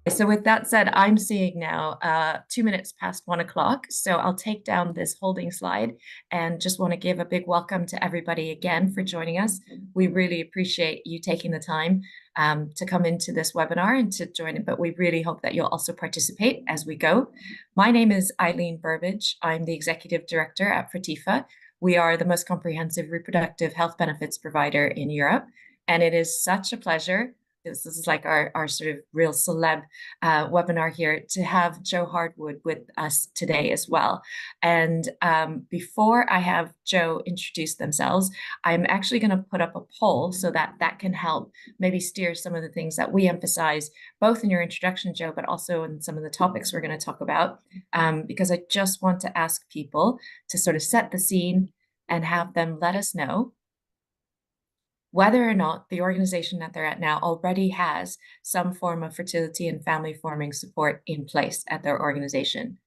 So with that said, I'm seeing now 2 minutes past 1 o'clock. So I'll take down this holding slide and just want to give a big welcome to everybody again for joining us. We really appreciate you taking the time to come into this webinar and to join it, but we really hope that you'll also participate as we go. My name is Eileen Burbidge. I'm the Executive Director at Fertifa. We are the most comprehensive reproductive health benefits provider in Europe, and it is such a pleasure. This is like our sort of real celeb webinar here to have Joe Hardwood with us today as well. And before I have Joe introduce themselves, I'm actually going to put up a poll so that that can help maybe steer some of the things that we emphasize, both in your introduction, Joe, but also in some of the topics we're going to talk about, because I just want to ask people to sort of set the scene and have them let us know whether or not the organization that they're at now already has some form of fertility and family forming support in place at their organization.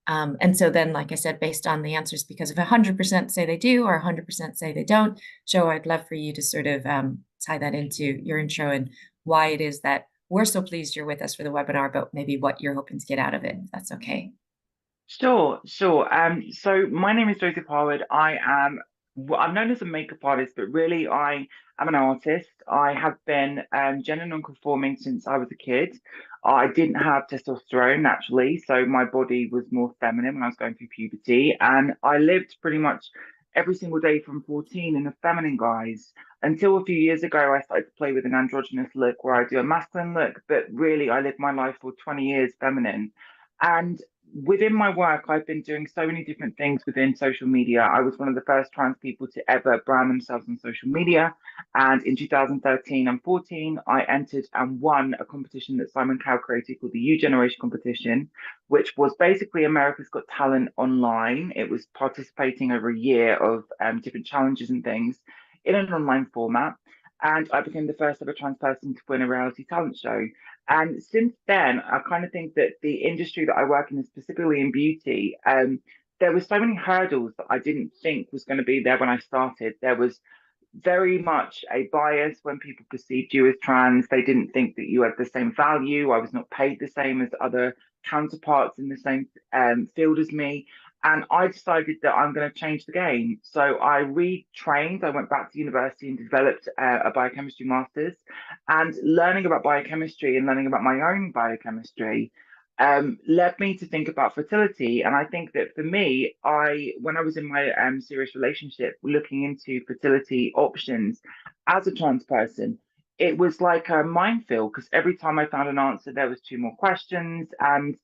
And so then, like I said, based on the answers, because if 100% say they do or 100% say they don't, Joe, I'd love for you to sort of tie that into your intro and why it is that we're so pleased you're with us for the webinar, but maybe what you're hoping to get out of it, if that's okay. Sure, sure. So my name is Joseph Howard. I'm known as a makeup artist, but really I am an artist. I have been gender non-conforming since I was a kid. I didn't have testosterone naturally, so my body was more feminine when I was going through puberty, and I lived pretty much every single day from 14 in a feminine guise until a few years ago. I started to play with an androgynous look where I do a masculine look, but really I lived my life for 20 years feminine. And within my work, I've been doing so many different things within social media. I was one of the first trans people to ever brand themselves on social media. And in 2013 and 14, I entered and won a competition that Simon Cowell created called the U Generation Competition, which was basically America's Got Talent online. It was participating over a year of different challenges and things in an online format. And I became the first ever trans person to win a reality talent show. And since then, I kind of think that the industry that I work in, specifically in beauty, there were so many hurdles that I didn't think was going to be there when I started. There was very much a bias when people perceived you as trans. They didn't think that you had the same value. I was not paid the same as other counterparts in the same field as me. And I decided that I'm going to change the game. So I retrained. I went back to university and developed a biochemistry master's. And learning about biochemistry and learning about my own biochemistry led me to think about fertility. And I think that for me, when I was in my serious relationship, looking into fertility options as a trans person, it was like a minefield because every time I found an answer, there was two more questions, and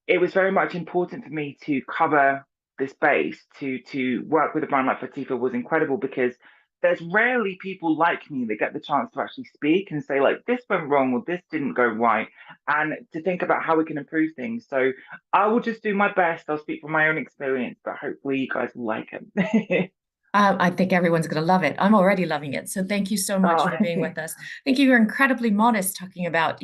it was very much important for me to cover this base. To work with a brand like Fertifa was incredible because there's rarely people like me that get the chance to actually speak and say like this went wrong or this didn't go right, and to think about how we can improve things. So I will just do my best. I'll speak from my own experience, but hopefully you guys will like it. I think everyone's going to love it. I'm already loving it. So thank you so much Oh, for being with us. I think you were incredibly modest talking about,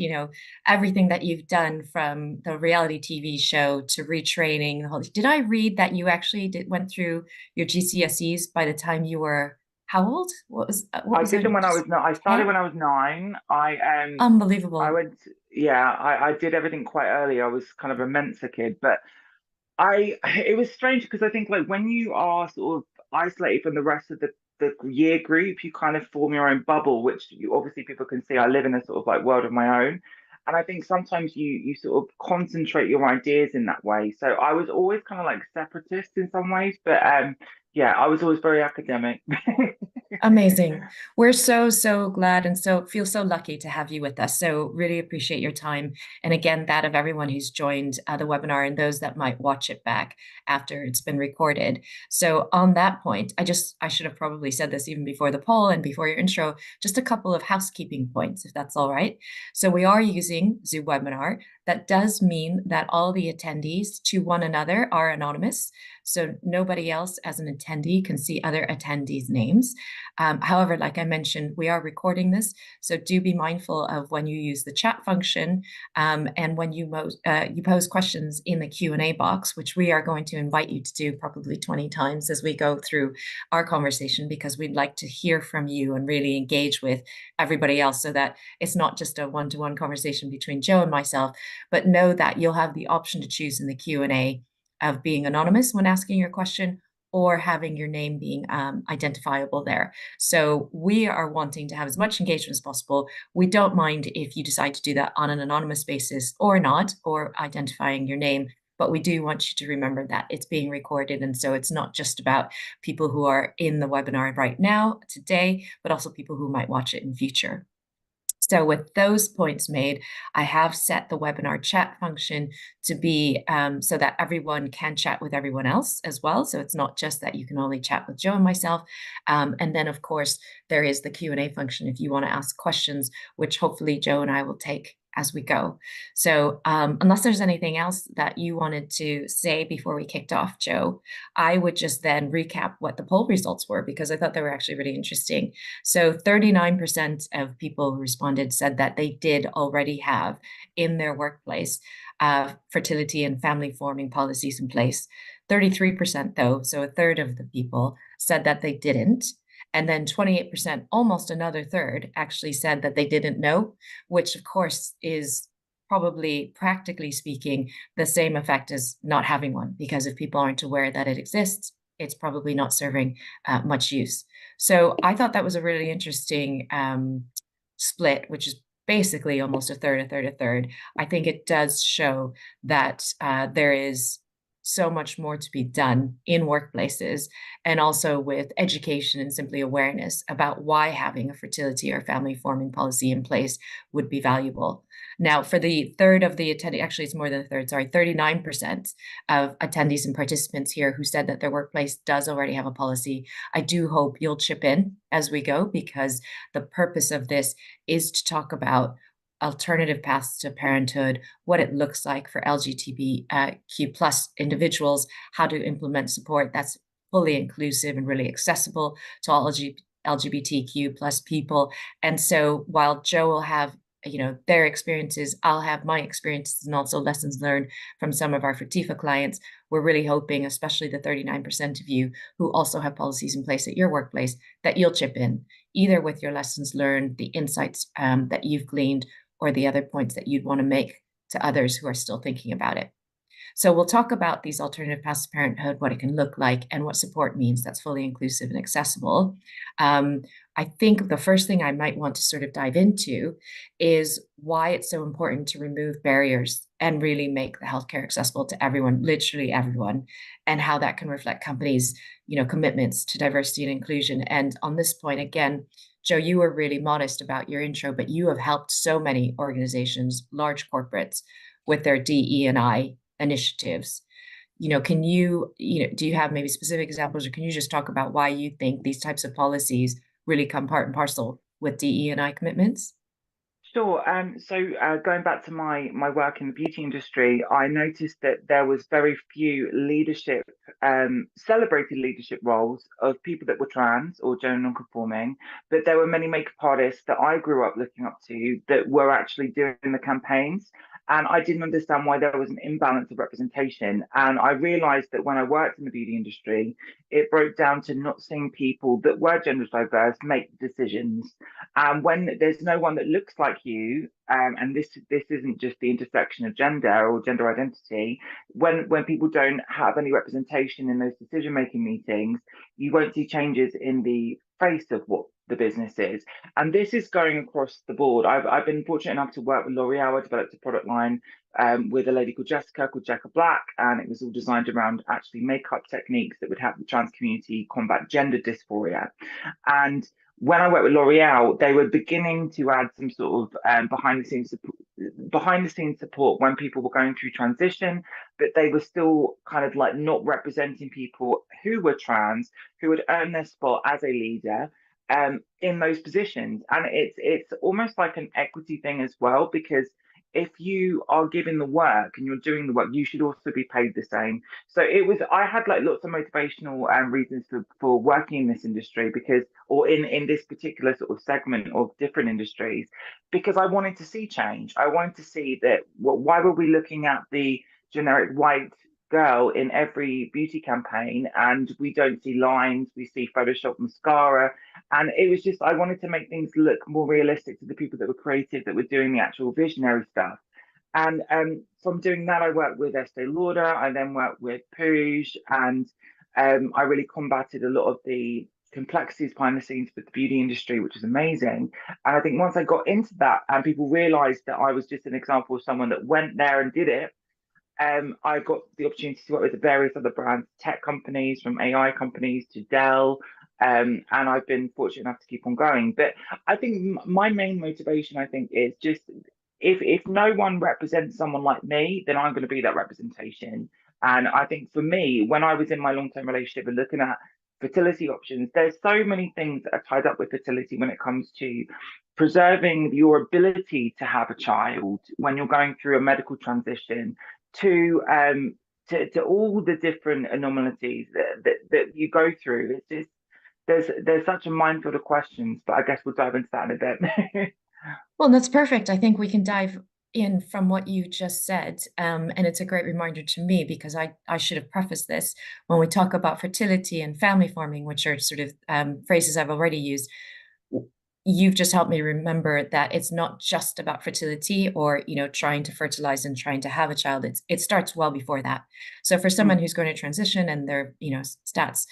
everything that you've done from the reality TV show to retraining. Did I read that you actually went through your GCSEs by the time you were how old? What I was did it? them when I was Just no. I started 10? when I was 9. I Unbelievable. went. Yeah, I did everything quite early. I was kind of a Mensa kid, but it was strange because I think like when you are sort of isolated from the rest of the year group, you kind of form your own bubble, which you obviously people can see I live in a sort of like world of my own. And I think sometimes you sort of concentrate your ideas in that way. So I was always kind of like separatist in some ways, but yeah, I was always very academic. Amazing. We're so, so glad and so feel so lucky to have you with us. So really appreciate your time. And again, that of everyone who's joined the webinar and those that might watch it back after it's been recorded. So on that point, I should have probably said this even before the poll and before your intro, just a couple of housekeeping points, if that's all right. So we are using Zoom webinar. That does mean that all the attendees to one another are anonymous. So nobody else as an attendee can see other attendees' names. However, like I mentioned, we are recording this, so do be mindful of when you use the chat function, and when you pose questions in the Q&A box, which we are going to invite you to do probably 20 times as we go through our conversation, because we'd like to hear from you and really engage with everybody else, so that it's not just a one-to-one conversation between Joe and myself, but know that you'll have the option to choose in the Q&A of being anonymous when asking your question, or having your name being identifiable there. So we are wanting to have as much engagement as possible. We don't mind if you decide to do that on an anonymous basis or not, or identifying your name, but we do want you to remember that it's being recorded. And so it's not just about people who are in the webinar right now, today, but also people who might watch it in future. So with those points made, I have set the webinar chat function to be so that everyone can chat with everyone else as well. So it's not just that you can only chat with Joe and myself. And then, of course, there is the Q&A function if you want to ask questions, which hopefully Joe and I will take as we go. So unless there's anything else that you wanted to say before we kicked off, Joe, I would just then recap what the poll results were, because I thought they were actually really interesting. So 39% of people who responded said that they did already have in their workplace fertility and family forming policies in place. 33%, though, so a third of the people, said that they didn't. And then 28%, almost another third, actually said that they didn't know, which of course is probably, practically speaking, the same effect as not having one, because if people aren't aware that it exists, it's probably not serving much use. So I thought that was a really interesting split, which is basically almost a third, a third, a third. I think it does show that there is so much more to be done in workplaces, and also with education and simply awareness about why having a fertility or family forming policy in place would be valuable. Now, for the third of the attendee, actually it's more than a third, sorry, 39% of attendees and participants here who said that their workplace does already have a policy. I do hope you'll chip in as we go, because the purpose of this is to talk about alternative paths to parenthood, what it looks like for LGBTQ plus individuals, how to implement support that's fully inclusive and really accessible to all LGBTQ plus people. And so while Joe will have their experiences, I'll have my experiences, and also lessons learned from some of our Fertifa clients. We're really hoping, especially the 39% of you who also have policies in place at your workplace, that you'll chip in, either with your lessons learned, the insights that you've gleaned, or the other points that you'd want to make to others who are still thinking about it. So we'll talk about these alternative paths to parenthood, what it can look like, and what support means that's fully inclusive and accessible. I think the first thing I might want to sort of dive into is why it's so important to remove barriers and really make the healthcare accessible to everyone, literally everyone, and how that can reflect companies' commitments to diversity and inclusion. And on this point, again, Joe, you were really modest about your intro, but you have helped so many organizations, large corporates, with their DE&I initiatives. Can you, do you have maybe specific examples, or can you just talk about why you think these types of policies really come part and parcel with DE&I commitments? Sure. Going back to my work in the beauty industry, I noticed that there was very few celebrated leadership roles of people that were trans or gender non-conforming, but there were many makeup artists that I grew up looking up to that were actually doing the campaigns. And I didn't understand why there was an imbalance of representation. And I realized that when I worked in the beauty industry, it broke down to not seeing people that were gender diverse make decisions. When there's no one that looks like you, and this isn't just the intersection of gender or gender identity, when people don't have any representation in those decision-making meetings, you won't see changes in the face of what the business is. And this is going across the board. I've been fortunate enough to work with L'Oreal. I developed a product line with a lady called Jessica Black, and it was all designed around actually makeup techniques that would help the trans community combat gender dysphoria. And when I worked with L'Oreal, they were beginning to add some sort of behind the scenes support when people were going through transition, but they were still kind of like not representing people who were trans, who had earned their spot as a leader in those positions. And it's almost like an equity thing as well, because if you are giving the work and you're doing the work, you should also be paid the same. So it was, I had like lots of motivational reasons for working in this industry because, or in this particular sort of segment of different industries, because I wanted to see change. I wanted to see that, why were we looking at the generic white girl in every beauty campaign and we don't see lines, we see Photoshop mascara. And it was just, I wanted to make things look more realistic to the people that were creative, that were doing the actual visionary stuff. And from doing that, I worked with Estee Lauder. I then worked with Puig, and I really combated a lot of the complexities behind the scenes with the beauty industry, which is amazing. And I think once I got into that, and people realised that I was just an example of someone that went there and did it, I got the opportunity to work with various other brands, tech companies, from AI companies to Dell, and I've been fortunate enough to keep on going. But I think my main motivation, I think, is just, if no one represents someone like me, then I'm going to be that representation. And I think for me, when I was in my long-term relationship and looking at fertility options, there's so many things that are tied up with fertility when it comes to preserving your ability to have a child when you're going through a medical transition, to to all the different anomalies that you go through. It's just, there's such a minefield of questions, but I guess we'll dive into that in a bit. Well, that's perfect. I think we can dive in from what you just said. And it's a great reminder to me because I should have prefaced this when we talk about fertility and family forming, which are sort of phrases I've already used. You've just helped me remember that it's not just about fertility or, trying to fertilize and trying to have a child. It starts well before that. So for someone Mm, who's going to transition, and their, stats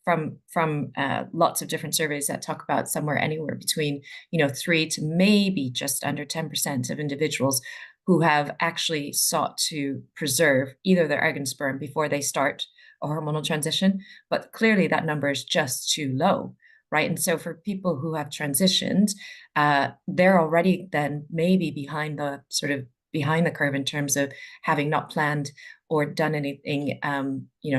from lots of different surveys that talk about somewhere anywhere between 3 to maybe just under 10% of individuals who have actually sought to preserve either their egg and sperm before they start a hormonal transition. But clearly that number is just too low, right? And so for people who have transitioned, they're already then maybe behind the curve in terms of having not planned or done anything,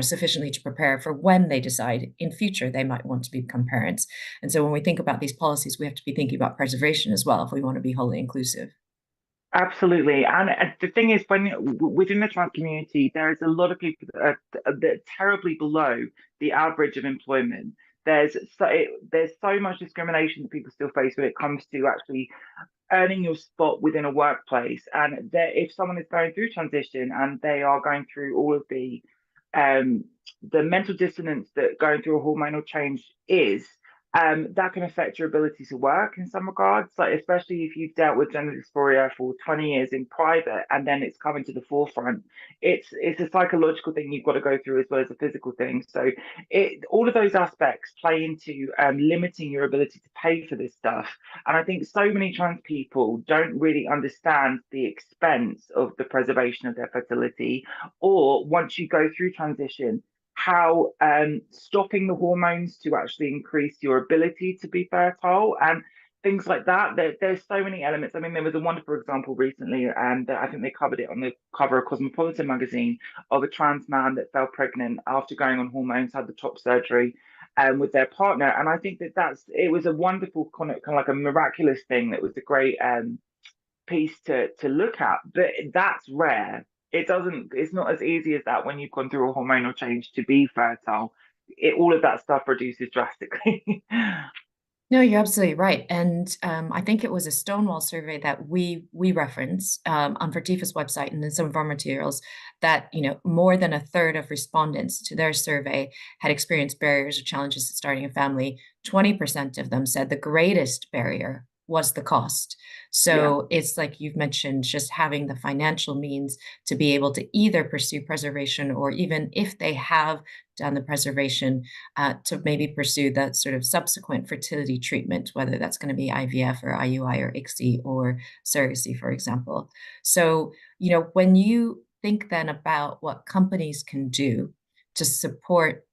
sufficiently to prepare for when they decide in future they might want to become parents. And so when we think about these policies, we have to be thinking about preservation as well if we want to be wholly inclusive. absolutely. And the thing is, within the trans community, there is a lot of people that are terribly below the average of employment. There's so much discrimination that people still face when it comes to actually earning your spot within a workplace. And if someone is going through transition and they are going through all of the mental dissonance that going through a hormonal change is, that can affect your ability to work in some regards. Like, especially if you've dealt with gender dysphoria for 20 years in private and then it's coming to the forefront, it's a psychological thing you've got to go through as well as a physical thing. So all of those aspects play into limiting your ability to pay for this stuff. And I think so many trans people don't really understand the expense of the preservation of their fertility, or once you go through transition, how stopping the hormones to actually increase your ability to be fertile and things like that. There's so many elements. I mean, there was a wonderful example recently, and I think they covered it on the cover of Cosmopolitan magazine, of a trans man that fell pregnant after going on hormones, had the top surgery, with their partner. And I think it was a wonderful kind of like a miraculous thing. That was a great piece to look at, but that's rare. It's not as easy as that when you've gone through a hormonal change to be fertile. All of that stuff reduces drastically. No, you're absolutely right. And I think it was a Stonewall survey that we reference on Fertifa's website and in some of our materials, that more than a third of respondents to their survey had experienced barriers or challenges to starting a family. 20% of them said the greatest barrier was the cost. Yeah. So it's like you've mentioned, just having the financial means to be able to either pursue preservation, or even if they have done the preservation, to maybe pursue that sort of subsequent fertility treatment, whether that's going to be IVF or IUI or ICSI or surrogacy, for example. So, when you think then about what companies can do to support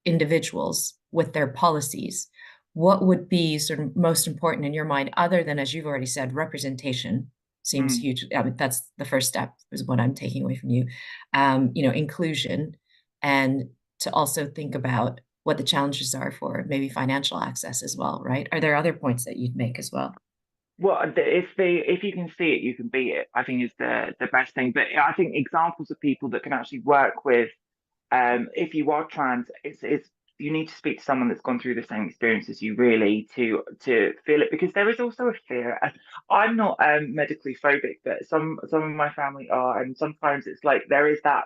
individuals with their policies, what would be sort of most important in your mind, other than, as you've already said, representation seems Mm. huge. I mean, that's the first step, is what I'm taking away from you. Inclusion, and to also think about what the challenges are for maybe financial access as well, right? Are there other points that you'd make as well? Well, if you can see it, you can beat it. I think is the best thing. But I think examples of people that can actually work with, if you are trans, it's you need to speak to someone that's gone through the same experience as you, really, to feel it, because there is also a fear. I'm not medically phobic, but some of my family are, and sometimes it's like there is that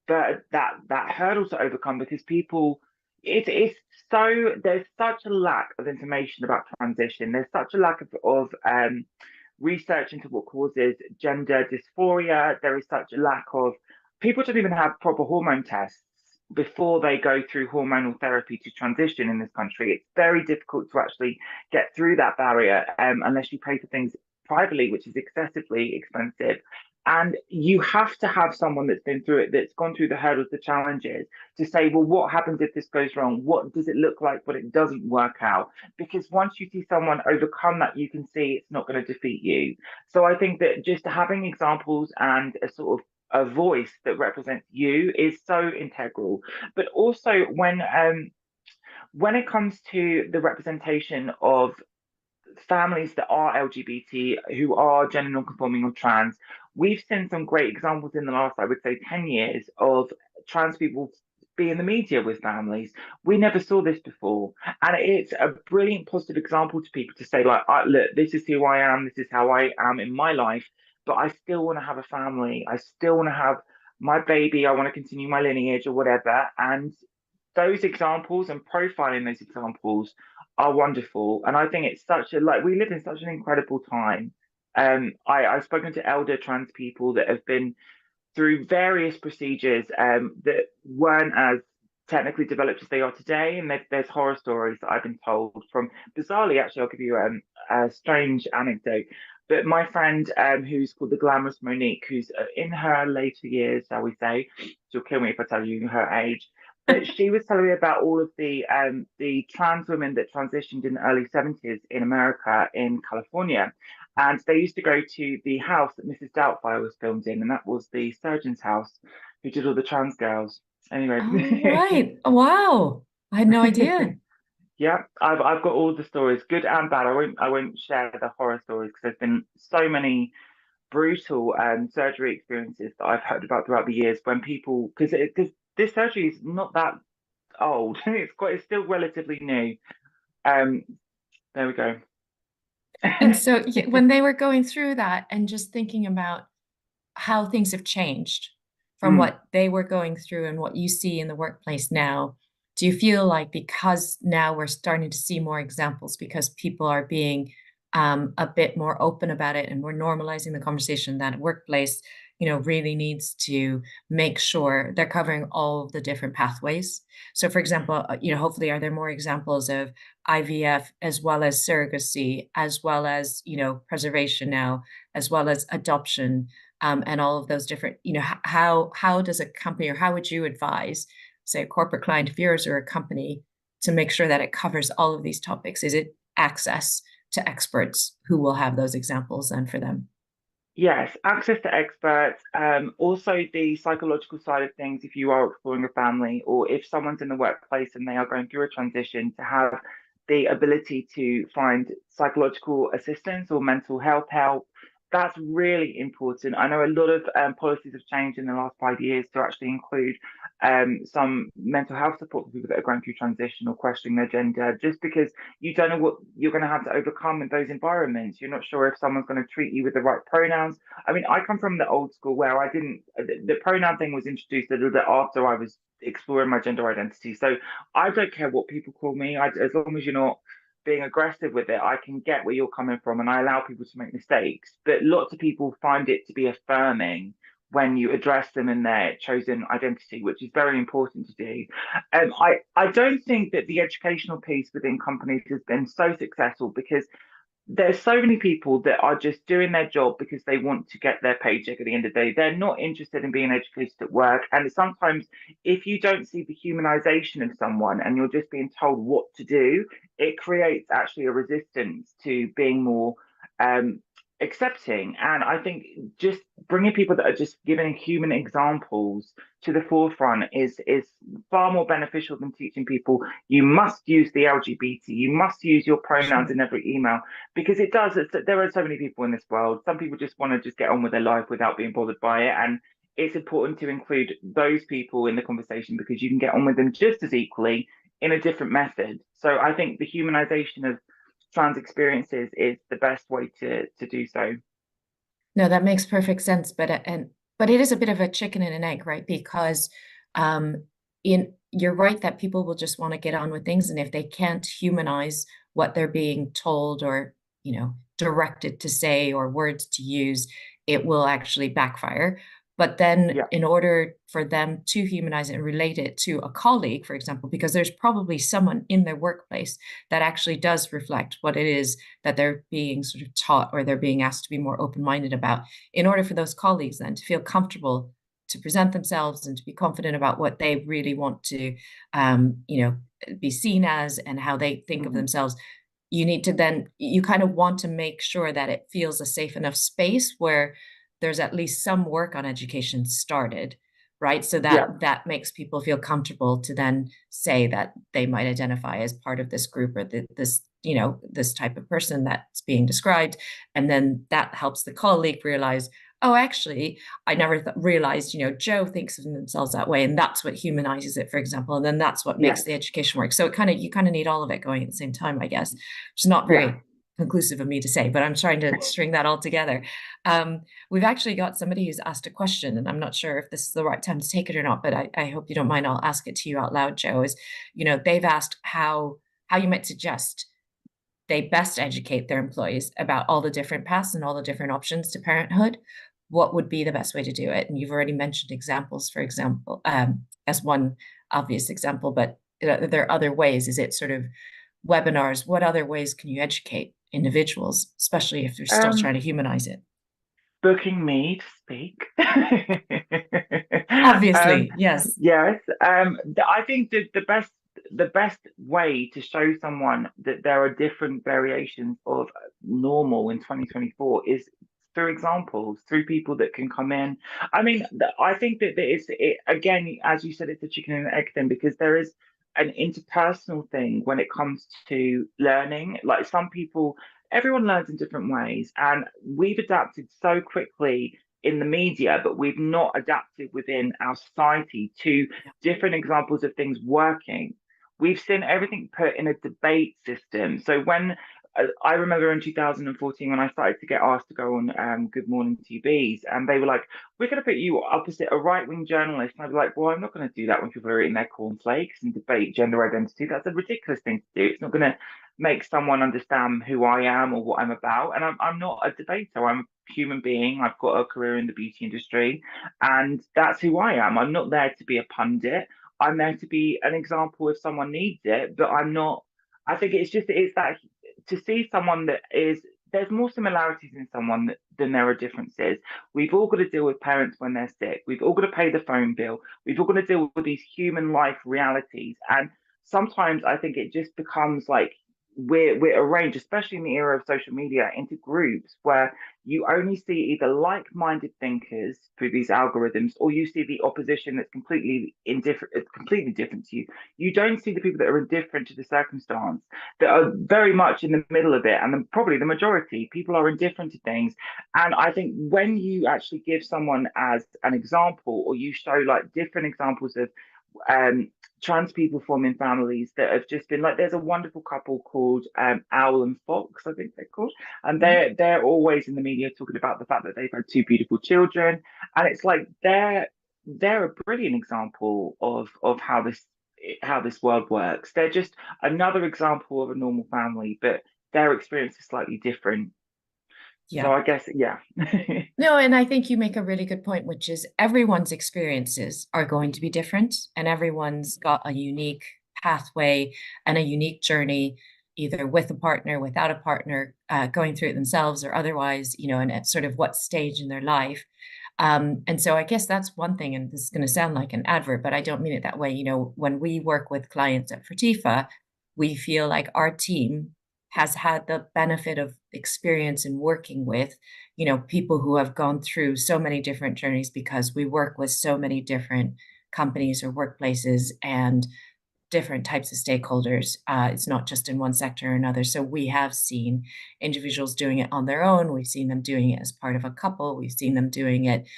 hurdle to overcome, because people, it's so there's such a lack of information about transition. There's such a lack of research into what causes gender dysphoria. There is such a lack of, people don't even have proper hormone tests before they go through hormonal therapy to transition in this country. It's very difficult to actually get through that barrier, unless you pay for things privately, which is excessively expensive. And you have to have someone that's been through it, that's gone through the hurdles, the challenges, to say, well, what happens if this goes wrong? What does it look like when it doesn't work out? Because once you see someone overcome that, you can see it's not going to defeat you. So I think that just having examples and a sort of a voice that represents you is so integral. But also when it comes to the representation of families that are LGBT, who are gender non-conforming or trans, we've seen some great examples in the last, I would say, 10 years of trans people be in the media with families. We never saw this before. And it's a brilliant positive example to people to say, like, look, this is who I am, this is how I am in my life, but I still want to have a family. I still want to have my baby. I want to continue my lineage or whatever. And those examples and profiling those examples are wonderful. And I think it's such a, like, we live in such an incredible time. I've spoken to elder trans people that have been through various procedures that weren't as technically developed as they are today. And there's horror stories that I've been told from, bizarrely, actually, I'll give you a strange anecdote. But my friend, who's called the Glamorous Monique, who's in her later years, shall we say, she'll kill me if I tell you her age. But she was telling me about all of the trans women that transitioned in the early 70s in America, in California. And they used to go to the house that Mrs. Doubtfire was filmed in, and that was the surgeon's house who did all the trans girls. Oh, Anyway, right. Wow. I had no idea. yeah, I've got all the stories, good and bad. I won't share the horror stories, because there's been so many brutal surgery experiences that I've heard about throughout the years, when people, because this surgery is not that old. It's still relatively new. Um, there we go. And so when they were going through that and just thinking about how things have changed from Mm. what they were going through and what you see in the workplace now, do you feel like because now we're starting to see more examples, because people are being a bit more open about it and we're normalizing the conversation, that workplace, really needs to make sure they're covering all of the different pathways? So, for example, hopefully, are there more examples of IVF as well as surrogacy, as well as, preservation now, as well as adoption, and all of those different, how does a company, or how would you advise, say, a corporate client of yours or a company, to make sure that it covers all of these topics? Is it access to experts who will have those examples and for them? Yes, access to experts. Also the psychological side of things, if you are exploring a family, or if someone's in the workplace and they are going through a transition, to have the ability to find psychological assistance or mental health help. That's really important. I know a lot of policies have changed in the last 5 years to actually include some mental health support for people that are going through transition or questioning their gender, just because you don't know what you're going to have to overcome in those environments. You're not sure if someone's going to treat you with the right pronouns. I mean, I come from the old school where I didn't, the pronoun thing was introduced a little bit after I was exploring my gender identity. So I don't care what people call me. As long as you're not being aggressive with it, I can get where you're coming from, and I allow people to make mistakes. But lots of people find it to be affirming when you address them in their chosen identity, which is very important to do. I don't think that the educational piece within companies has been so successful, because there's so many people that are just doing their job because they want to get their paycheck at the end of the day. They're not interested in being educated at work. And sometimes, if you don't see the humanization of someone and you're just being told what to do, it creates actually a resistance to being more um, accepting. And I think just bringing people that are just giving human examples to the forefront is far more beneficial than teaching people you must use the LGBT, you must use your pronouns Sure. in every email, because there are so many people in this world. Some people just want to just get on with their life without being bothered by it, and it's important to include those people in the conversation because you can get on with them just as equally in a different method. So I think the humanization of trans experiences is the best way to do so. No, that makes perfect sense. But it is a bit of a chicken and an egg, right? Because um, you're right that people will just want to get on with things, and if they can't humanize what they're being told or directed to say or words to use, it will actually backfire. But then, Yeah, in order for them to humanize it and relate it to a colleague, for example, because there's probably someone in their workplace that actually does reflect what it is that they're being sort of taught or they're being asked to be more open-minded about, in order for those colleagues then to feel comfortable to present themselves and to be confident about what they really want to um, you know be seen as and how they think of mm-hmm. themselves. You kind of want to make sure that it feels a safe enough space where there's at least some work on education started, right? So Yeah. that makes people feel comfortable to then say that they might identify as part of this group or this type of person that's being described. And then that helps the colleague realize, oh, actually, I never realized, Joe thinks of themselves that way. And that's what humanizes it, for example. And then that's what makes Yes. the education work. So you kind of need all of it going at the same time, I guess, which is not Yeah. very conclusive of me to say, but I'm trying to string that all together. Um, we've actually got somebody who's asked a question, and I'm not sure if this is the right time to take it or not, but I hope you don't mind. I'll ask it to you out loud, Joe. They've asked how you might suggest they best educate their employees about all the different paths and all the different options to parenthood. What would be the best way to do it? And you've already mentioned examples, for example, as one obvious example, but there are other ways. Is it sort of webinars? What other ways can you educate individuals, especially if they're still trying Um, to humanize it? booking me to speak. Obviously, yes. Yes. I think that the best way to show someone that there are different variations of normal in 2024 is through examples, through people that can come in. I mean, I think that again, as you said, it's a chicken and egg thing because there is an interpersonal thing when it comes to learning. Like some people, everyone learns in different ways, and we've adapted so quickly in the media, but we've not adapted within our society to different examples of things working. We've seen everything put in a debate system. So when I remember in 2014 when I started to get asked to go on Good Morning TVs, and they were like, "We're going to put you opposite a right-wing journalist." And I'd be like, "Well, I'm not going to do that when people are eating their cornflakes and debate gender identity. That's a ridiculous thing to do. It's not going to make someone understand who I am or what I'm about. And I'm not a debater. I'm a human being. I've got a career in the beauty industry, and that's who I am. I'm not there to be a pundit. I'm there to be an example if someone needs it, but I'm not. I think it's that to see someone that is there's more similarities in someone than there are differences. We've all got to deal with parents when they're sick. We've all got to pay the phone bill. We've all got to deal with these human life realities. And sometimes I think it just becomes like we're arranged, especially in the era of social media, into groups where you only see either like-minded thinkers through these algorithms, or you see the opposition that's completely indifferent, completely different to you. You don't see the people that are indifferent to the circumstance, that are very much in the middle of it, and probably the majority people are indifferent to things. And I think when you actually give someone as an example, or you show like different examples of um, trans people forming families that have just been like, there's a wonderful couple called Owl and Fox, I think they're called, and Mhm. they're always in the media talking about the fact that they've had two beautiful children, and it's like they're a brilliant example of how this world works. They're just another example of a normal family, but their experience is slightly different. So Yeah. I guess, yeah. No, and I think you make a really good point, which is everyone's experiences are going to be different, and everyone's got a unique pathway and a unique journey, either with a partner, without a partner, going through it themselves or otherwise, and at sort of what stage in their life. And so I guess that's one thing, and this is going to sound like an advert, but I don't mean it that way. When we work with clients at Fertifa, we feel like our team has had the benefit of experience in working with, people who have gone through so many different journeys because we work with so many different companies or workplaces and different types of stakeholders. It's not just in one sector or another. So we have seen individuals doing it on their own. We've seen them doing it as part of a couple. We've seen them doing it,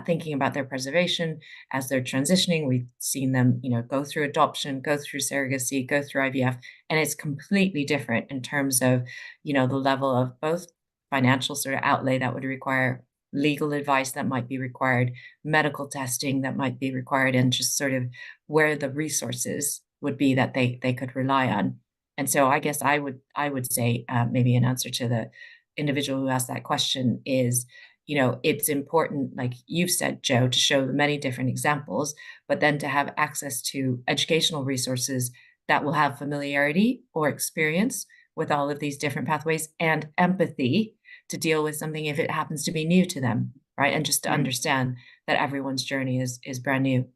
thinking about their preservation as they're transitioning. We've seen them, go through adoption, go through surrogacy, go through IVF, and it's completely different in terms of, the level of both financial sort of outlay that would require, legal advice that might be required, medical testing that might be required, and just sort of where the resources would be that they could rely on. And so I guess I would say, maybe an answer to the individual who asked that question is, it's important, like you've said, Joe, to show the many different examples, but then to have access to educational resources that will have familiarity or experience with all of these different pathways and empathy to deal with something if it happens to be new to them, right? And just to Mm. understand that everyone's journey is brand new.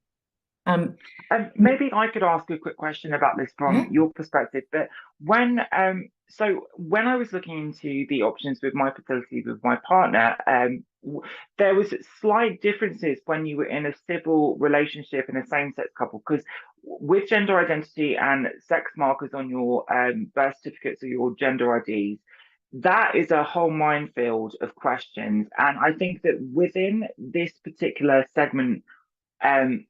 Maybe I could ask a quick question about this from Yeah. your perspective. But when I was looking into the options with my fertility with my partner, there was slight differences when you were in a civil relationship in a same-sex couple, because with gender identity and sex markers on your birth certificates or your gender IDs, that is a whole minefield of questions. And I think that within this particular segment, um,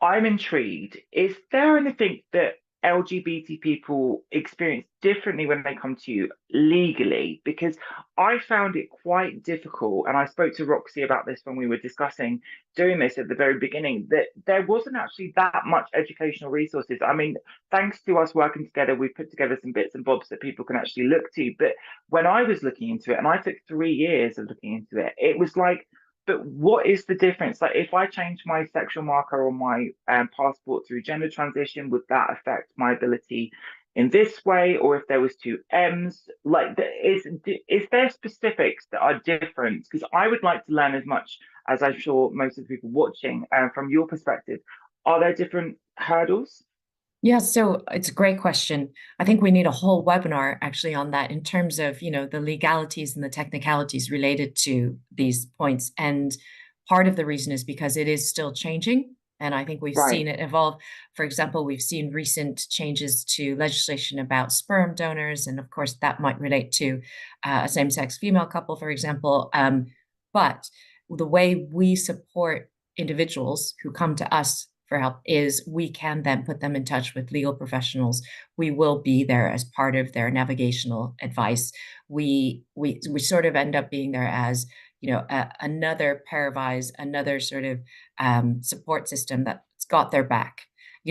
I'm intrigued. Is there anything that LGBT people experience differently when they come to you legally? Because I found it quite difficult, and I spoke to Roxy about this when we were discussing doing this at the very beginning, that there wasn't actually that much educational resources. I mean, thanks to us working together, we put together some bits and bobs that people can actually look to. But when I was looking into it, and I took 3 years of looking into it, it was like, but what is the difference? Like, if I change my sexual marker on my passport through gender transition, would that affect my ability in this way? Or if there was two M's, like, is there specifics that are different? Because I would like to learn as much as I'm sure most of the people watching, from your perspective. Are there different hurdles? Yeah, so it's a great question. I think we need a whole webinar actually on that in terms of, the legalities and the technicalities related to these points. And part of the reason is because it is still changing. And I think we've Right. seen it evolve. For example, we've seen recent changes to legislation about sperm donors. And of course, that might relate to a same-sex female couple, for example. But the way we support individuals who come to us for help is we can then put them in touch with legal professionals. We will be there as part of their navigational advice. We sort of end up being there as, another pair of eyes, another sort of support system that's got their back,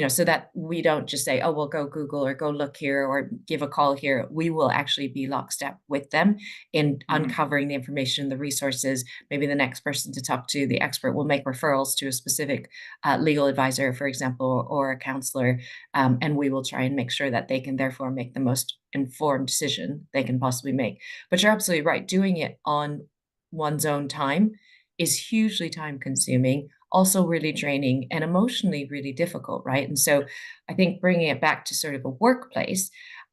so that we don't just say, oh, well, go Google or go look here or give a call here. We will actually be lockstep with them in Mhm. uncovering the information, the resources. Maybe the next person to talk to, the expert, will make referrals to a specific legal advisor, for example, or a counselor. And we will try and make sure that they can therefore make the most informed decision they can possibly make. But you're absolutely right. Doing it on one's own time is hugely time consuming, also really draining and emotionally really difficult, right? And so I think bringing it back to sort of a workplace,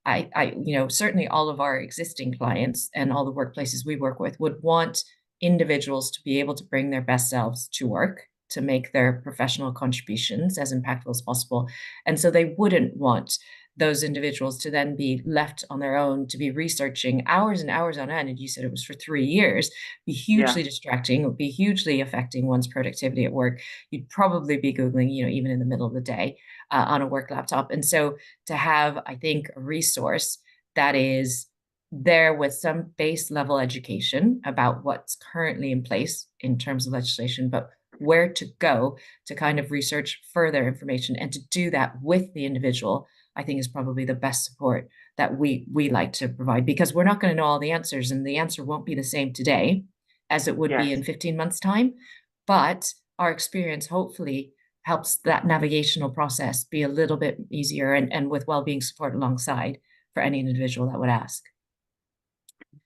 certainly all of our existing clients and all the workplaces we work with would want individuals to be able to bring their best selves to work, to make their professional contributions as impactful as possible. And so they wouldn't want those individuals to then be left on their own to be researching hours and hours on end. And you said it was for 3 years, be Yeah. hugely distracting, would be hugely affecting one's productivity at work. You'd probably be Googling, even in the middle of the day on a work laptop. And so to have, I think, a resource that is there with some base level education about what's currently in place in terms of legislation, but where to go to kind of research further information and to do that with the individual, I think is probably the best support that we like to provide, because we're not going to know all the answers, and the answer won't be the same today as it would be Yes. in 15 months time. But our experience hopefully helps that navigational process be a little bit easier, and with well-being support alongside for any individual that would ask.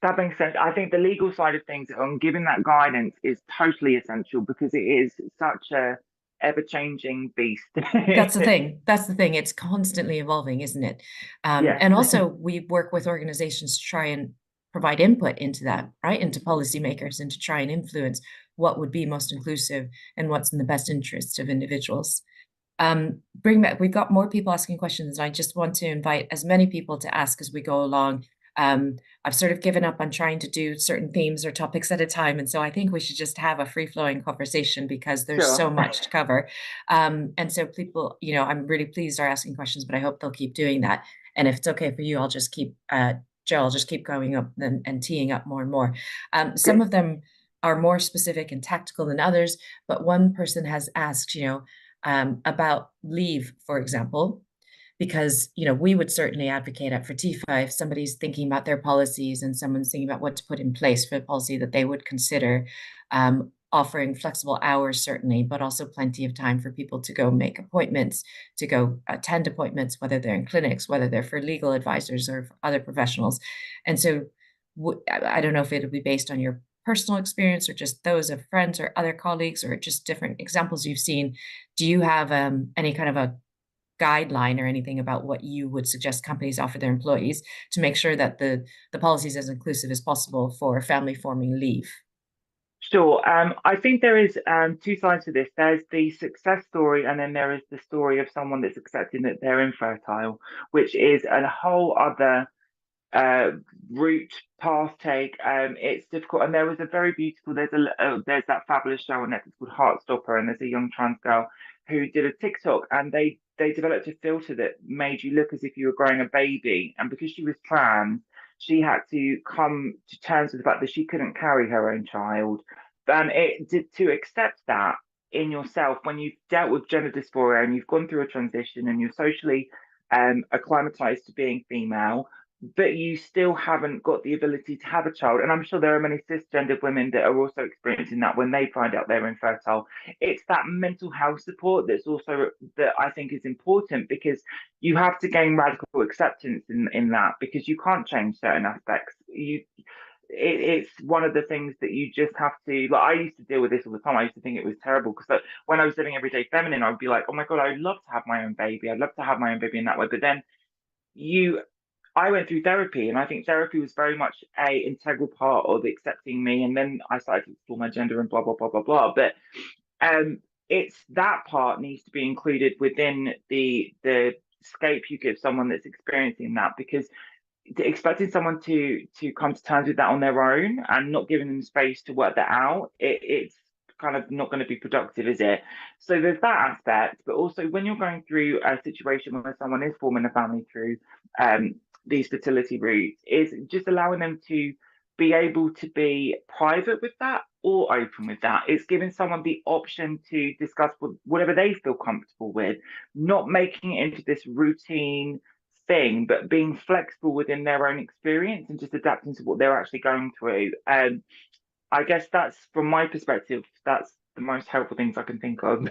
That makes sense. I think the legal side of things on giving that guidance is totally essential because it is such ever-changing beast. That's the thing. That's the thing. It's constantly evolving, isn't it? Yes, And also, we work with organizations to try and provide input into that, right? Into policymakers and to try and influence what would be most inclusive and what's in the best interest of individuals. Bring back, we've got more people asking questions. I just want to invite as many people to ask as we go along. I've sort of given up on trying to do certain themes or topics at a time. And so I think we should just have a free-flowing conversation because there's sure. so much to cover. And so people, I'm really pleased are asking questions, but I hope they'll keep doing that. And if it's okay for you, I'll just keep, Joe, I'll just keep going up and teeing up more and more. Some of them are more specific and tactical than others, but one person has asked, about leave, for example, because we would certainly advocate at Fertifa if somebody's thinking about their policies and someone's thinking about what to put in place for a policy that they would consider, offering flexible hours certainly, but also plenty of time for people to go make appointments, to go attend appointments, whether they're in clinics, whether they're for legal advisors or for other professionals. And so I don't know if it'll be based on your personal experience or just those of friends or other colleagues or just different examples you've seen. Do you have any kind of a guideline or anything about what you would suggest companies offer their employees to make sure that the policy is as inclusive as possible for family forming leave? Sure. I think there is two sides to this. There's the success story, and then there is the story of someone that's accepting that they're infertile, which is a whole other uh, route path take. It's difficult, and there was a very beautiful. There's that fabulous show on Netflix called Heartstopper, and there's a young trans girl who did a TikTok, and they developed a filter that made you look as if you were growing a baby, and because she was trans, she had to come to terms with the fact that she couldn't carry her own child, and it did to accept that in yourself when you've dealt with gender dysphoria and you've gone through a transition and you're socially acclimatized to being female, but you still haven't got the ability to have a child. And I'm sure there are many cisgendered women that are also experiencing that when they find out they're infertile. It's that mental health support that's also that I think is important, because you have to gain radical acceptance in that, because you can't change certain aspects. It's one of the things that you just have to, like, I used to deal with this all the time. I used to think it was terrible because, like, when I was living everyday feminine, I would be like, oh my god, I'd love to have my own baby, I'd love to have my own baby in that way. But then you I went through therapy, and I think therapy was very much a integral part of accepting me. And then I started to explore my gender and blah blah blah blah blah. But it's that part needs to be included within the scape you give someone that's experiencing that, because expecting someone to come to terms with that on their own and not giving them space to work that out, it's kind of not going to be productive, is it? So there's that aspect, but also when you're going through a situation where someone is forming a family through these fertility routes, is just allowing them to be able to be private with that or open with that. It's giving someone the option to discuss whatever they feel comfortable with, not making it into this routine thing, but being flexible within their own experience and just adapting to what they're actually going through. And I guess that's, from my perspective, that's the most helpful things I can think of.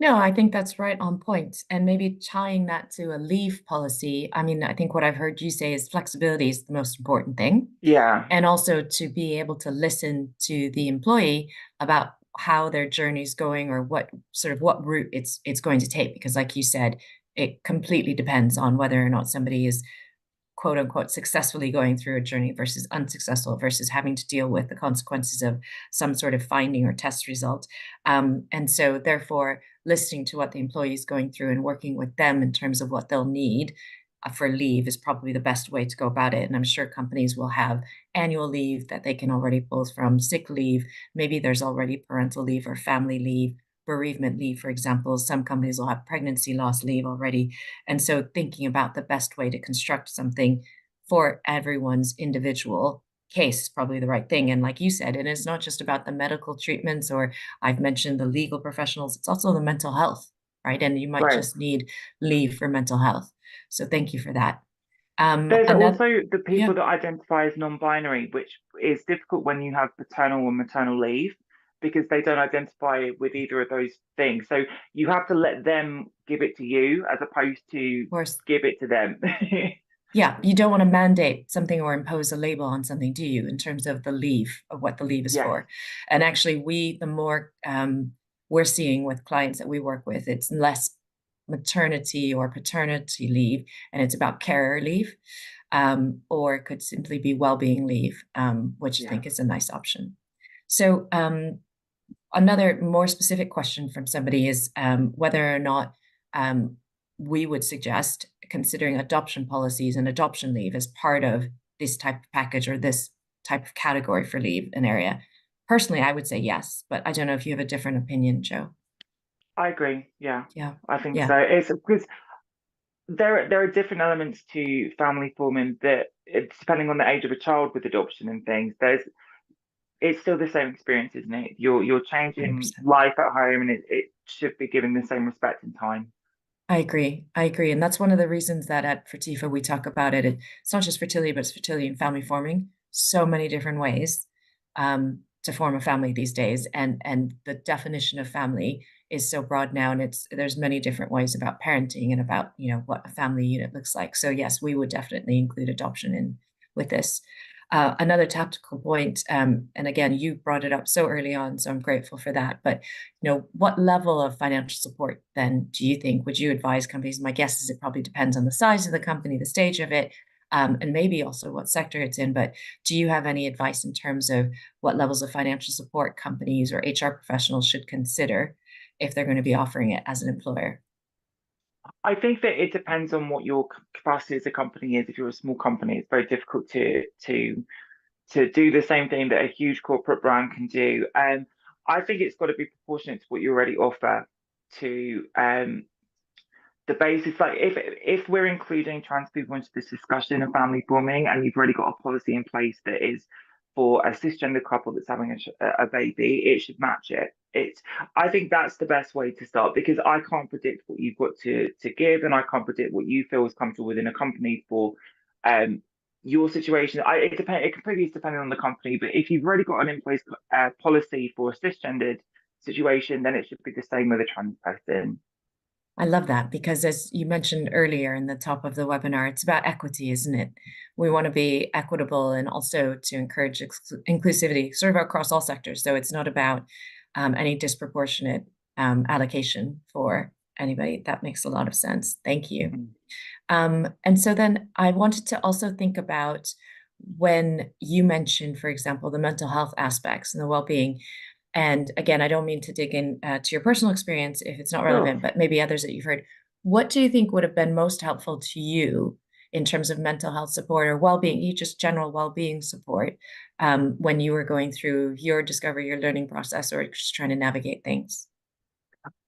No, I think that's right on point. And maybe tying that to a leave policy. I mean, I think what I've heard you say is flexibility is the most important thing. Yeah, And also to be able to listen to the employee about how their journey is going or what route it's going to take. Because like you said, it completely depends on whether or not somebody is quote unquote successfully going through a journey versus unsuccessful versus having to deal with the consequences of some sort of finding or test result. And so therefore listening to what the employee is going through and working with them in terms of what they'll need for leave is probably the best way to go about it. And I'm sure companies will have annual leave that they can already pull from, sick leave. Maybe there's already parental leave or family leave, bereavement leave, for example. Some companies will have pregnancy loss leave already. And so thinking about the best way to construct something for everyone's individual case is probably the right thing. And like you said, it is not just about the medical treatments, or I've mentioned the legal professionals, it's also the mental health, right? And you might right. just need leave for mental health. So thank you for that. There's Another, also the people yeah, that identify as non-binary, which is difficult when you have paternal and maternal leave, because they don't identify with either of those things. So you have to let them give it to you as opposed to of course. give it to them. Yeah, you don't want to mandate something or impose a label on something, do you, in terms of the leave, of what the leave is Yes. for? And actually, the more we're seeing with clients that we work with, it's less maternity or paternity leave, and it's about carer leave, or it could simply be well-being leave, which I Yeah. think is a nice option. So another more specific question from somebody is whether or not um, we would suggest considering adoption policies and adoption leave as part of this type of package or this type of category for leave an area. Personally, I would say yes, but I don't know if you have a different opinion, Joe. I agree. Yeah, Yeah, I think yeah, so. It's because there are different elements to family forming that it's depending on the age of a child with adoption and things. It's still the same experience, isn't it? You're changing 100%. life at home, and it should be given the same respect and time. I agree. I agree. And that's one of the reasons that at Fertifa we talk about it. It's not just fertility, but it's fertility and family forming. So many different ways to form a family these days. And the definition of family is so broad now, and there's many different ways about parenting and about, what a family unit looks like. So yes, we would definitely include adoption in with this. Another tactical point, and again, you brought it up so early on, so I'm grateful for that. But what level of financial support then do you think would you advise companies? My guess is it probably depends on the size of the company, the stage of it, and maybe also what sector it's in. But do you have any advice in terms of what levels of financial support companies or HR professionals should consider if they're going to be offering it as an employer? I think that it depends on what your capacity as a company is. If you're a small company, it's very difficult to do the same thing that a huge corporate brand can do. And I think it's got to be proportionate to what you already offer to the basis. Like if we're including trans people into this discussion of family forming, and you've already got a policy in place that is for a cisgender couple that's having a baby, it should match it. I think that's the best way to start, because I can't predict what you've got to give, and I can't predict what you feel is comfortable within a company for um your situation. It completely is dependent on the company, but if you've already got an in place policy for a cisgendered situation, then it should be the same with a trans person. I love that because, as you mentioned earlier in the top of the webinar, it's about equity, isn't it? We want to be equitable and also to encourage inclusivity sort of across all sectors. So it's not about any disproportionate allocation for anybody. That makes a lot of sense. Thank you. Mm. And so then I wanted to also think about when you mentioned, for example, the mental health aspects and the well-being. And again, I don't mean to dig in to your personal experience if it's not Sure. relevant, but maybe others that you've heard. What do you think would have been most helpful to you in terms of mental health support or well-being, you just general well-being support, when you were going through your discovery, your learning process, or just trying to navigate things?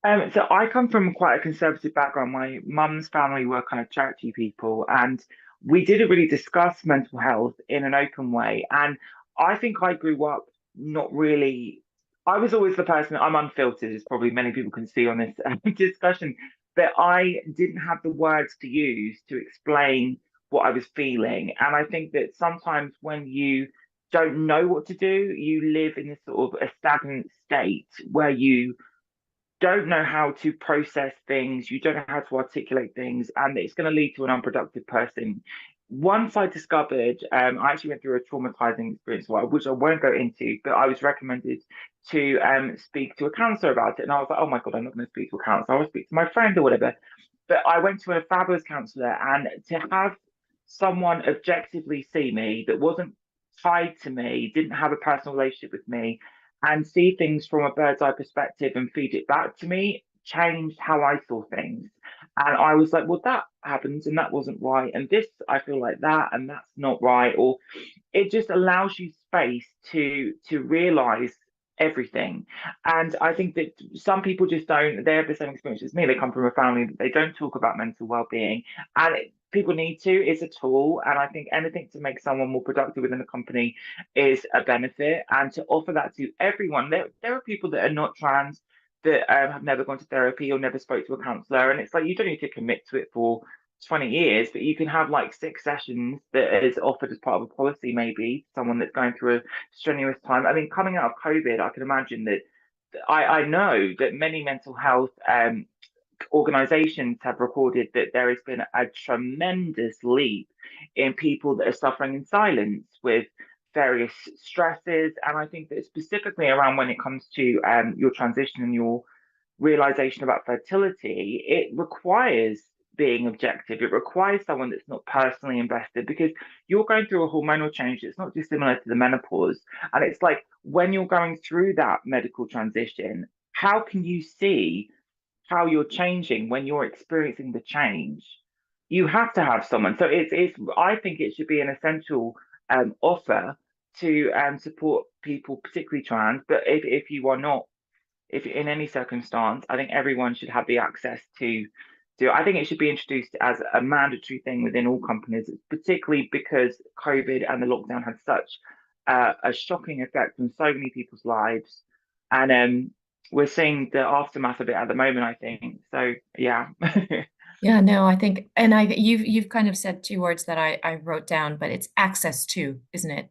So I come from quite a conservative background. My mum's family were kind of charity people, and we didn't really discuss mental health in an open way. And I think I grew up not really. I was always the person. I'm unfiltered, as probably many people can see on this discussion. But I didn't have the words to use to explain what I was feeling. And I think that sometimes when you don't know what to do, you live in this sort of a stagnant state where you don't know how to process things, you don't know how to articulate things, and it's going to lead to an unproductive person. Once I discovered, I actually went through a traumatizing experience, which I won't go into, but I was recommended to speak to a counselor about it. And I was like, oh my God, I'm not going to speak to a counselor, I'll speak to my friend or whatever. But I went to a fabulous counselor, and to have someone objectively see me that wasn't tied to me, didn't have a personal relationship with me, and see things from a bird's eye perspective and feed it back to me changed how I saw things. And I was like, well, that happens and that wasn't right. And this, I feel like that, and that's not right. Or it just allows you space to realize everything. And I think that some people just don't, they have the same experience as me. They come from a family that they don't talk about mental well-being. And people need to, it's a tool. And I think anything to make someone more productive within a company is a benefit. And to offer that to everyone, there are people that are not trans that have never gone to therapy or never spoke to a counselor. And it's like, you don't need to commit to it for 20 years, but you can have like 6 sessions that is offered as part of a policy, maybe someone that's going through a strenuous time. I mean, coming out of COVID, I can imagine that I know that many mental health organizations have recorded that there has been a tremendous leap in people that are suffering in silence with various stresses. And I think that specifically around when it comes to your transition and your realization about fertility, it requires being objective. It requires someone that's not personally invested, because you're going through a hormonal change. It's not dissimilar to the menopause. And it's like, when you're going through that medical transition, how can you see how you're changing when you're experiencing the change? You have to have someone. So it's I think it should be an essential offer to support people, particularly trans. But if you are not, if in any circumstance, I think everyone should have the access to do. I think it should be introduced as a mandatory thing within all companies, particularly because COVID and the lockdown had such a shocking effect on so many people's lives, and we're seeing the aftermath of it at the moment, I think. So yeah. Yeah, no, I think, and you've kind of said two words that I wrote down, but it's access to, isn't it?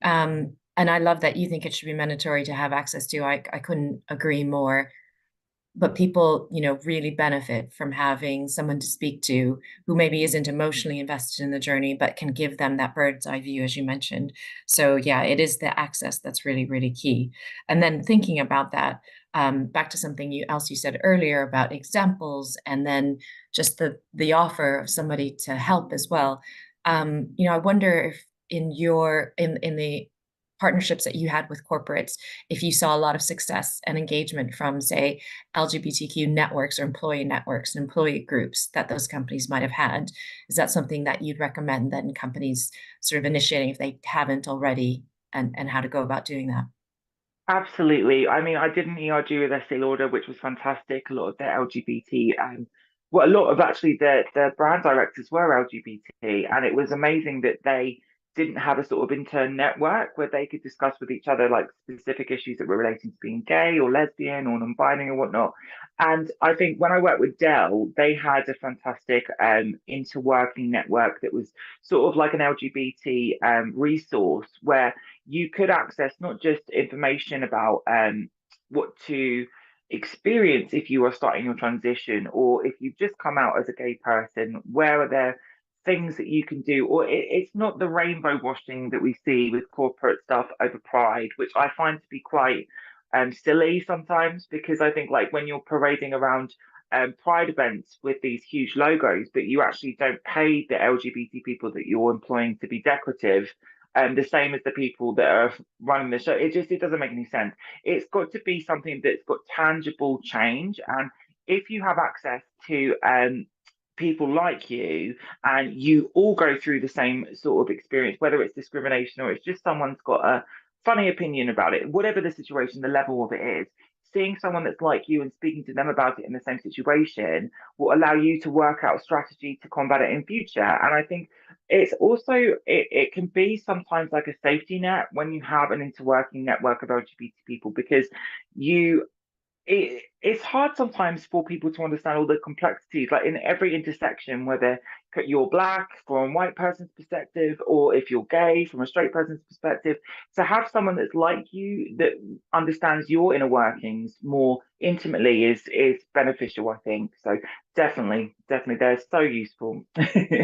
And I love that you think it should be mandatory to have access to. I couldn't agree more. But people, really benefit from having someone to speak to who maybe isn't emotionally invested in the journey, but can give them that bird's eye view, as you mentioned. So yeah, it is the access that's really, really key. And then thinking about that, back to something else you said earlier about examples, and then just the offer of somebody to help as well. I wonder if in the partnerships that you had with corporates, if you saw a lot of success and engagement from, say, LGBTQ networks or employee networks and employee groups that those companies might have had. Is that something that you'd recommend then companies sort of initiating if they haven't already, and how to go about doing that? Absolutely. I mean, I did an ERG with Estee Lauder, which was fantastic. A lot of their LGBT and well, a lot of actually their brand directors were LGBT, and it was amazing that they didn't have a sort of intern network where they could discuss with each other like specific issues that were relating to being gay or lesbian or non-binary or whatnot. And I think when I worked with Dell, they had a fantastic interworking network that was sort of like an LGBT resource where you could access not just information about what to experience if you are starting your transition, or if you've just come out as a gay person, where are there things that you can do? Or it's not the rainbow washing that we see with corporate stuff over pride, which I find to be quite silly sometimes, because I think like when you're parading around pride events with these huge logos, but you actually don't pay the LGBT people that you're employing to be decorative, the same as the people that are running the show. It doesn't make any sense. It's got to be something that's got tangible change. And if you have access to people like you, and you all go through the same sort of experience, whether it's discrimination or it's just someone's got a funny opinion about it, whatever the situation, the level of it is, seeing someone that's like you and speaking to them about it in the same situation will allow you to work out a strategy to combat it in future. And I think it's also it can be sometimes like a safety net when you have an interworking network of LGBT people, because you it's hard sometimes for people to understand all the complexities, like in every intersection, whether you're black from a white person's perspective, or if you're gay from a straight person's perspective. To have someone that's like you, that understands your inner workings more intimately, is beneficial, I think. So definitely, they're so useful.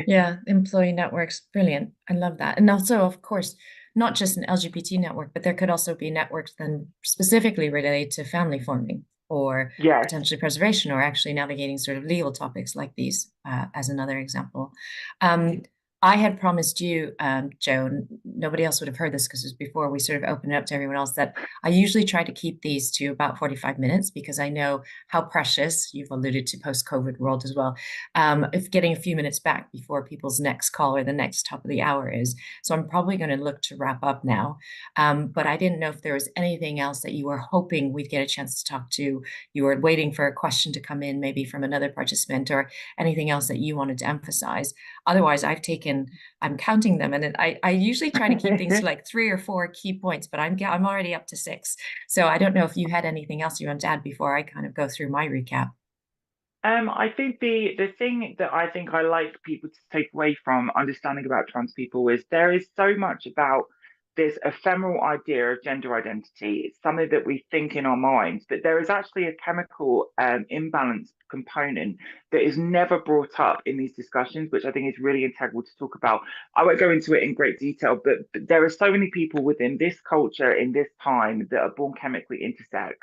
Yeah, employee networks, brilliant. I love that. And also, of course, not just an LGBT network, but there could also be networks then specifically related to family forming or Yes. potentially preservation, or actually navigating sort of legal topics like these, as another example. Um, I had promised you, Joan, nobody else would have heard this because it was before we sort of opened it up to everyone else, that I usually try to keep these to about 45 minutes because I know how precious, you've alluded to post-COVID world as well, if getting a few minutes back before people's next call or the next top of the hour is. So I'm probably going to look to wrap up now. But I didn't know if there was anything else that you were hoping we'd get a chance to talk to. You were waiting for a question to come in, maybe from another participant, or anything else that you wanted to emphasize. Otherwise, I'm counting them, and I usually try to keep things to like 3 or 4 key points, but I'm already up to 6. So I don't know if you had anything else you want to add before I kind of go through my recap. I think the thing that I think I like people to take away from understanding about trans people is there is so much about this ephemeral idea of gender identity. It's something that we think in our minds, but there is actually a chemical imbalance component that is never brought up in these discussions, which I think is really integral to talk about. I won't go into it in great detail, but there are so many people within this culture in this time that are born chemically intersex,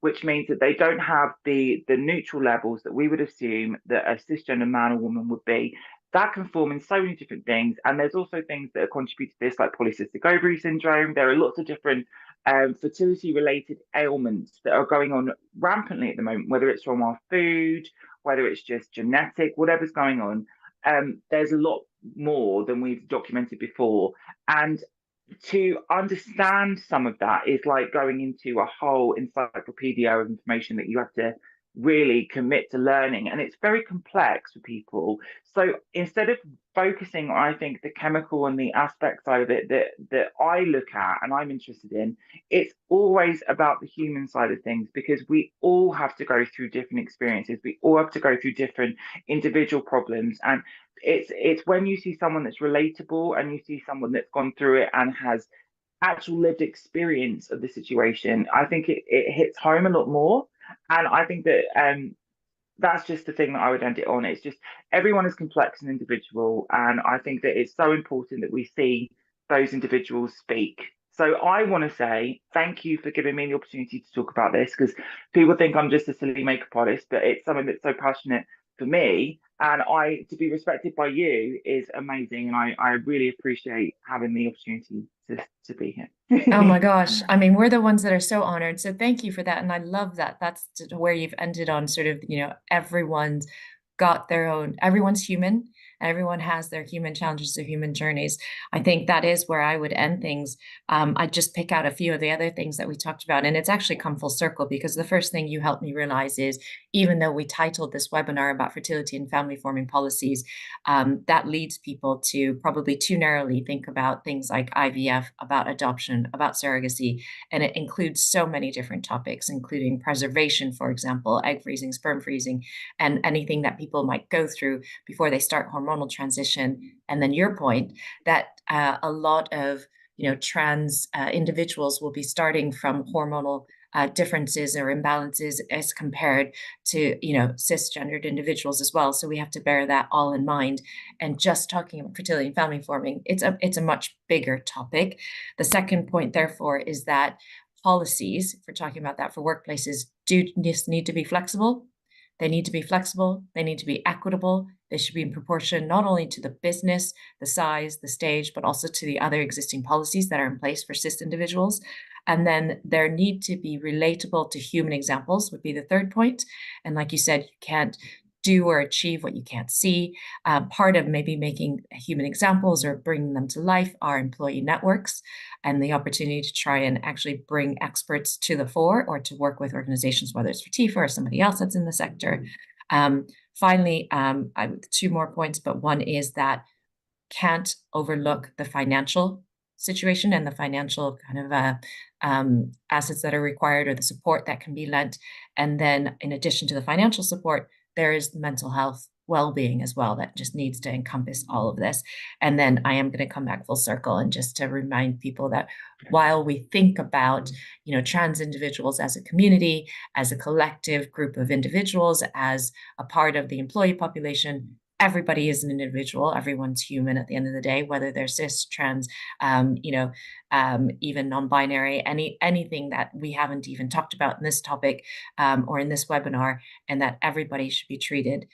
which means that they don't have the neutral levels that we would assume that a cisgender man or woman would be. That can form in so many different things. And there's also things that contribute to this, like polycystic ovary syndrome. There are lots of different fertility related ailments that are going on rampantly at the moment, whether it's from our food, whether it's just genetic, whatever's going on. There's a lot more than we've documented before. And to understand some of that is like going into a whole encyclopedia of information that you have to really commit to learning, and it's very complex for people. So instead of focusing on, I think, the chemical and the aspect side of it that I look at and I'm interested in, it's always about the human side of things, because we all have to go through different experiences, we all have to go through different individual problems, and it's when you see someone that's relatable and you see someone that's gone through it and has actual lived experience of the situation, I think it hits home a lot more. And I think that that's just the thing that I would end it on. It's just everyone is complex and individual, and I think that it's so important that we see those individuals speak. So I want to say thank you for giving me the opportunity to talk about this, because people think I'm just a silly makeup artist, but it's something that's so passionate for me, and I to be respected by you is amazing, and I really appreciate having the opportunity to be Oh my here. gosh. I mean, we're the ones that are so honored. So thank you for that. And I love that. That's where you've ended on sort of, everyone's got their own, everyone's human, and everyone has their human challenges, their human journeys. I think that is where I would end things. I'd just pick out a few of the other things that we talked about. And it's actually come full circle, because the first thing you helped me realize is, even though we titled this webinar about fertility and family forming policies, that leads people to probably too narrowly think about things like IVF, about adoption, about surrogacy. And it includes so many different topics, including preservation, for example, egg freezing, sperm freezing, and anything that people might go through before they start hormonal transition. And then your point that a lot of trans individuals will be starting from hormonal differences or imbalances as compared to cisgendered individuals as well. So we have to bear that all in mind. And just talking about fertility and family forming, it's a much bigger topic. The second point, therefore, is that policies, if we're talking about that for workplaces, do just need to be flexible. They need to be flexible, they need to be equitable, they should be in proportion not only to the business, the size, the stage, but also to the other existing policies that are in place for cis individuals. And then there need to be relatable to human examples, would be the third point. And like you said, you can't do or achieve what you can't see. Part of maybe making human examples or bringing them to life are employee networks, and the opportunity to try and actually bring experts to the fore, or to work with organizations, whether it's Fertifa or somebody else that's in the sector. Finally, two more points, but one is that can't overlook the financial situation and the financial kind of assets that are required, or the support that can be lent. And then in addition to the financial support, there is mental health well-being as well that just needs to encompass all of this. And then I am going to come back full circle, and just to remind people that while we think about trans individuals as a community, as a collective group of individuals, as a part of the employee population, everybody is an individual. Everyone's human at the end of the day, whether they're cis, trans, even non-binary, anything that we haven't even talked about in this topic or in this webinar, and that everybody should be treated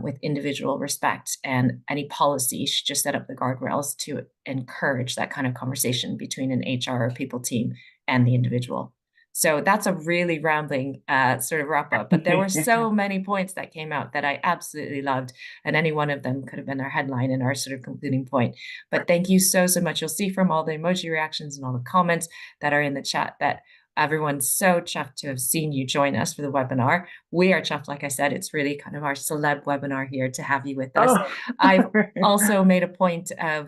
with individual respect. And any policy should just set up the guardrails to encourage that kind of conversation between an HR or people team and the individual. So that's a really rambling sort of wrap up, but there were so many points that came out that I absolutely loved, and any one of them could have been our headline and our sort of concluding point. But thank you so much. You'll see from all the emoji reactions and all the comments that are in the chat that everyone's so chuffed to have seen you join us for the webinar. We are chuffed. Like I said, it's really kind of our celeb webinar here to have you with us. I've also made a point of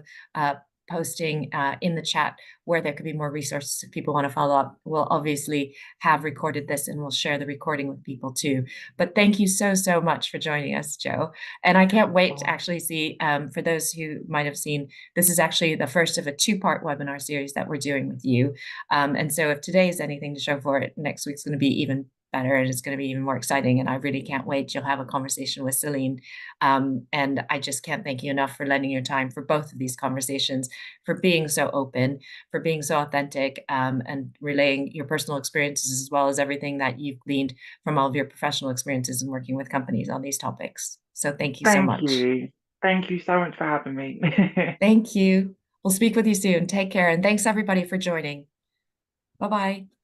posting in the chat where there could be more resources if people want to follow up. We'll obviously have recorded this and we'll share the recording with people too. But thank you so, so much for joining us, Joe. And I can't wait to actually see, for those who might have seen, this is actually the first of a two-part webinar series that we're doing with you. And so if today is anything to show for it, next week's going to be even better and it's going to be even more exciting. And I really can't wait. You'll have a conversation with Celine. And I just can't thank you enough for lending your time for both of these conversations, for being so open, for being so authentic, and relaying your personal experiences as well as everything that you've gleaned from all of your professional experiences in working with companies on these topics. So thank you so Thank much. you. Thank you so much for having me. Thank you. We'll speak with you soon. Take care. And thanks everybody for joining. Bye-bye.